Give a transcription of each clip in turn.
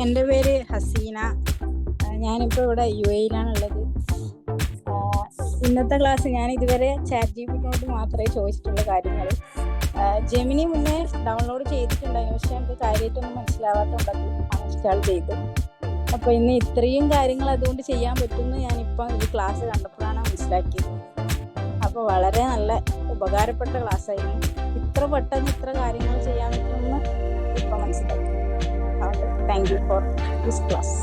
എൻ്റെ പേര് ഹസീന. ഞാനിപ്പോൾ ഇവിടെ UAE-ലാണുള്ളത്. ഇന്നത്തെ ക്ലാസ് ഞാൻ ഇതുവരെ ChatGPT-നോട് മാത്രമേ ചോദിച്ചിട്ടുള്ള കാര്യങ്ങൾ. ജെമിനി മുന്നേ ഡൗൺലോഡ് ചെയ്തിട്ടുണ്ടായിരുന്നു, പക്ഷെ എനിക്ക് കാര്യമായിട്ടൊന്നും മനസ്സിലാവാത്തതുകൊണ്ട് ഇൻസ്റ്റാൾ ചെയ്തു. അപ്പോൾ ഇന്ന് ഇത്രയും കാര്യങ്ങൾ അതുകൊണ്ട് ചെയ്യാൻ പറ്റുമെന്ന് ഞാനിപ്പം ഈ ക്ലാസ് കണ്ടപ്പോഴാണ് മനസ്സിലാക്കിയത്. അപ്പോൾ വളരെ നല്ല ഉപകാരപ്പെട്ട ക്ലാസ്സായിരുന്നു. ഇത്ര പെട്ടെന്ന് ഇത്ര കാര്യങ്ങൾ ചെയ്യാൻ പറ്റുമെന്ന് ഇപ്പം മനസ്സിലാക്കി. Thank you for this class.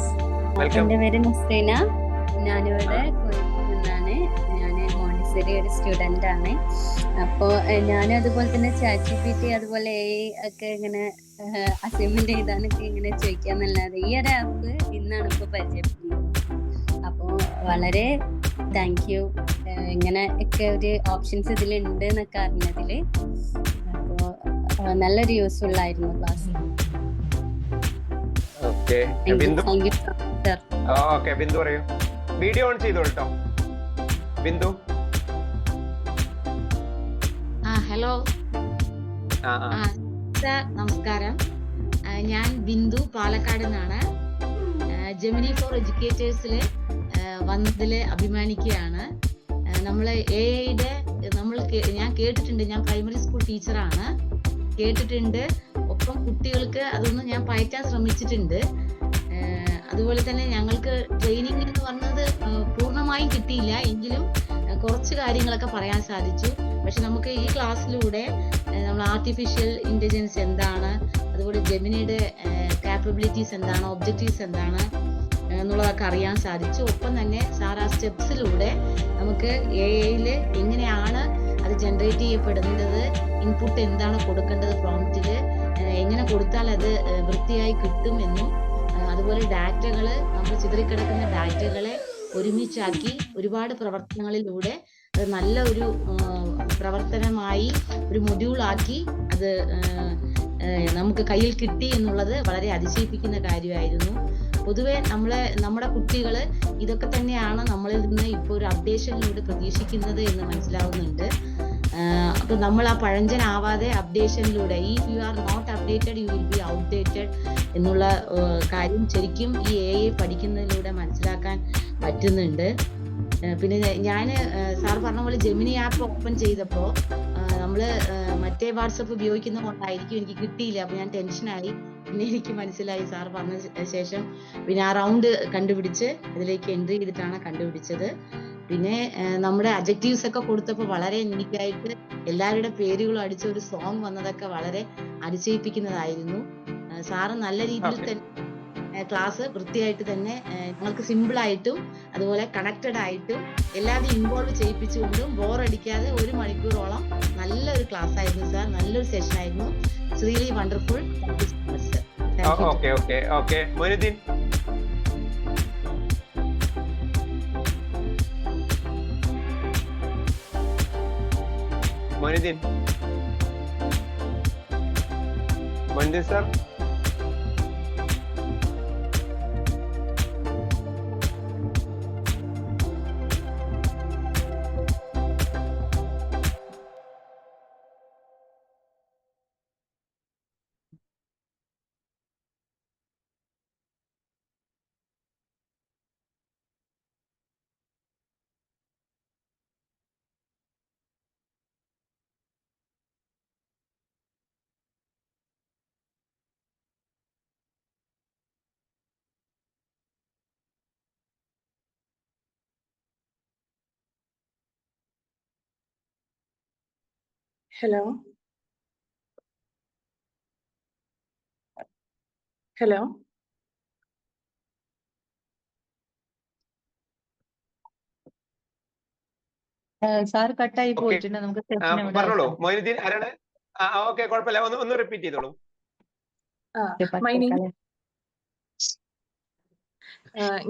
എൻ്റെ പേര് മുസ്തീന. ഞാനിവിടെ കോഴിക്കോട് നിന്നാണ്. ഞാൻ മോണ്ടിസറി ഒരു സ്റ്റുഡൻ്റ് ആണ്. അപ്പോൾ ഞാനും അതുപോലെ തന്നെ ChatGPT അതുപോലെ AI ഒക്കെ ഇങ്ങനെ അസൈൻമെന്റ് എഴുതാനൊക്കെ ഇങ്ങനെ ചോദിക്കാന്നല്ലാതെ ഈ ഒരു ആപ്പ് ഇന്നാണ് ഇപ്പോൾ പരിചയപ്പെടുന്നത്. അപ്പോൾ വളരെ താങ്ക് യു. ഇങ്ങനെ ഒക്കെ ഒരു ഓപ്ഷൻസ് ഇതിലുണ്ട് എന്നൊക്കെ അറിഞ്ഞതിൽ. അപ്പോൾ നല്ലൊരു യൂസ്ഫുൾ ആയിരുന്നു ക്ലാസ്. ബിന്ദു പറയൂ. വീഡിയോ ഓൺ ചെയ്തോട്ടോ ബിന്ദു. ഹലോ, നമസ്കാരം. ഞാൻ ബിന്ദു, പാലക്കാട് നിന്നാണ്. ജെമിനി ഫോർ എഡ്യൂക്കേറ്റേഴ്സിൽ വന്നതിൽ അഭിമാനിക്കുകയാണ്. നമ്മൾ AI-യുടെ ഞാൻ കേട്ടിട്ടുണ്ട്. ഞാൻ പ്രൈമറി സ്കൂൾ ടീച്ചറാണ്, കേട്ടിട്ടുണ്ട്. ഒപ്പം കുട്ടികൾക്ക് അതൊന്നും ഞാൻ പയറ്റാൻ ശ്രമിച്ചിട്ടുണ്ട്. അതുപോലെ തന്നെ ഞങ്ങൾക്ക് ട്രെയിനിങ് എന്ന് പറഞ്ഞത് പൂർണ്ണമായും കിട്ടിയില്ല, എങ്കിലും കുറച്ച് കാര്യങ്ങളൊക്കെ പറയാൻ സാധിച്ചു. പക്ഷെ നമുക്ക് ഈ ക്ലാസ്സിലൂടെ നമ്മൾ ആർട്ടിഫിഷ്യൽ ഇന്റലിജൻസ് എന്താണ്, അതുപോലെ ജെമിനിയുടെ കാപ്പബിലിറ്റീസ് എന്താണ്, ഒബ്ജക്റ്റീവ്സ് എന്താണ് എന്നുള്ളതൊക്കെ അറിയാൻ സാധിച്ചു. ഒപ്പം തന്നെ സാർ ആ സ്റ്റെപ്സിലൂടെ നമുക്ക് AI-യിൽ എങ്ങനെയാണ് അത് ജനറേറ്റ് ചെയ്യപ്പെടുന്നത്, ഇൻപുട്ട് എന്താണ് കൊടുക്കേണ്ടത്, പ്രോംപ്റ്റിൽ എങ്ങനെ കൊടുത്താൽ അത് വൃത്തിയായി കിട്ടുമെന്നും, അതുപോലെ ഡാറ്റകൾ, നമ്മൾ ചിതറിക്കിടക്കുന്ന ഡാറ്റകളെ ഒരുമിച്ചാക്കി ഒരുപാട് പ്രവർത്തനങ്ങളിലൂടെ അത് നല്ല ഒരു പ്രവർത്തനമായി ഒരു മൊഡ്യൂളാക്കി അത് നമുക്ക് കയ്യിൽ കിട്ടി എന്നുള്ളത് വളരെ അതിശയിപ്പിക്കുന്ന കാര്യമായിരുന്നു. പൊതുവെ നമ്മുടെ കുട്ടികൾ ഇതൊക്കെ തന്നെയാണ് നമ്മളിൽ നിന്ന് ഇപ്പോൾ ഒരു അപ്ഡേഷനിലൂടെ പ്രതീക്ഷിക്കുന്നത് എന്ന് മനസ്സിലാവുന്നുണ്ട്. അപ്പൊ നമ്മൾ ആ പഴഞ്ചനാവാതെ അപ്ഡേഷനിലൂടെ, if you are not updated you will be outdated എന്നുള്ള കാര്യം ശരിക്കും ഈ AI പഠിക്കുന്നതിലൂടെ മനസ്സിലാക്കാൻ പറ്റുന്നുണ്ട്. പിന്നെ ഞാൻ സാർ പറഞ്ഞ പോലെ ജെമിനി ആപ്പ് ഓപ്പൺ ചെയ്തപ്പോൾ നമ്മൾ മറ്റേ വാട്സപ്പ് ഉപയോഗിക്കുന്ന കൊണ്ടായിരിക്കും എനിക്ക് കിട്ടിയില്ല. അപ്പൊ ഞാൻ ടെൻഷനായി. പിന്നെ എനിക്ക് മനസ്സിലായി സാർ പറഞ്ഞ ശേഷം പിന്നെ ആ റൗണ്ട് കണ്ടുപിടിച്ച് അതിലേക്ക് എൻട്രി ചെയ്തിട്ടാണ് കണ്ടുപിടിച്ചത്. പിന്നെ നമ്മുടെ അഡ്ജക്റ്റീവ്സ് ഒക്കെ കൊടുത്തപ്പോൾ വളരെ യൂണിക്കായിട്ട് എല്ലാവരുടെ പേരുകളും അടിച്ച ഒരു സോങ് വന്നതൊക്കെ വളരെ അതിശയിപ്പിക്കുന്നതായിരുന്നു. സാറ് നല്ല രീതിയിൽ തന്നെ ക്ലാസ് വൃത്തിയായിട്ട് തന്നെ ഞങ്ങൾക്ക് സിമ്പിൾ ആയിട്ടും അതുപോലെ കണക്റ്റഡ് ആയിട്ടും എല്ലാവരും ഇൻവോൾവ് ചെയ്യിപ്പിച്ചുകൊണ്ടും ബോറടിക്കാതെ 1 മണിക്കൂറോളം നല്ലൊരു ക്ലാസ് ആയിരുന്നു സാർ. നല്ലൊരു സെഷൻ ആയിരുന്നു. It's really wonderful. Moinuddin sir. Hello sir കട്ടായി പോയിട്ടുണ്ട്. നമുക്ക് പറഞ്ഞോളൂ മൊയ്നുദ്ദീൻ. ആരാണ്? ഓക്കെ, കുഴപ്പമില്ല. ഒന്ന് റിപ്പീറ്റ് ചെയ്തോളൂ.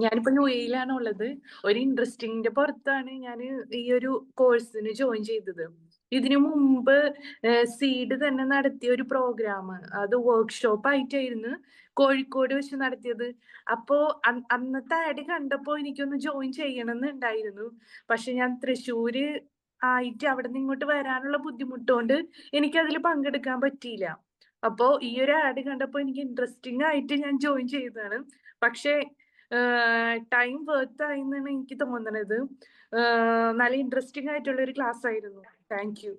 ഞാനിപ്പോ UAE-ലാണ് ഉള്ളത്. ഒരു ഇൻട്രസ്റ്റിംഗിന്റെ പുറത്താണ് ഞാൻ ഈ ഒരു കോഴ്സിന് ജോയിൻ ചെയ്തത്. ഇതിനു മുമ്പ് സീഡ് തന്നെ നടത്തിയ ഒരു പ്രോഗ്രാം, അത് വർക്ക്ഷോപ്പ് ആയിട്ടായിരുന്നു കോഴിക്കോട് വെച്ച് നടത്തിയത്. അപ്പോ അന്നത്തെ ആഡ് കണ്ടപ്പോ എനിക്കൊന്ന് ജോയിൻ ചെയ്യണമെന്നുണ്ടായിരുന്നു. പക്ഷെ ഞാൻ തൃശ്ശൂര് ആയിട്ട് അവിടെ നിന്ന് ഇങ്ങോട്ട് വരാനുള്ള ബുദ്ധിമുട്ടുകൊണ്ട് എനിക്കതിൽ പങ്കെടുക്കാൻ പറ്റിയില്ല. അപ്പോ ഈ ഒരു ആഡ് കണ്ടപ്പോ എനിക്ക് ഇൻട്രസ്റ്റിംഗ് ആയിട്ട് ഞാൻ ജോയിൻ ചെയ്തതാണ്. പക്ഷേ ടൈം വർത്ത് ആയി എന്നാണ് എനിക്ക് തോന്നണത്. നല്ല ഇൻട്രസ്റ്റിംഗ് ആയിട്ടുള്ള ഒരു ക്ലാസ് ആയിരുന്നു. Thank you.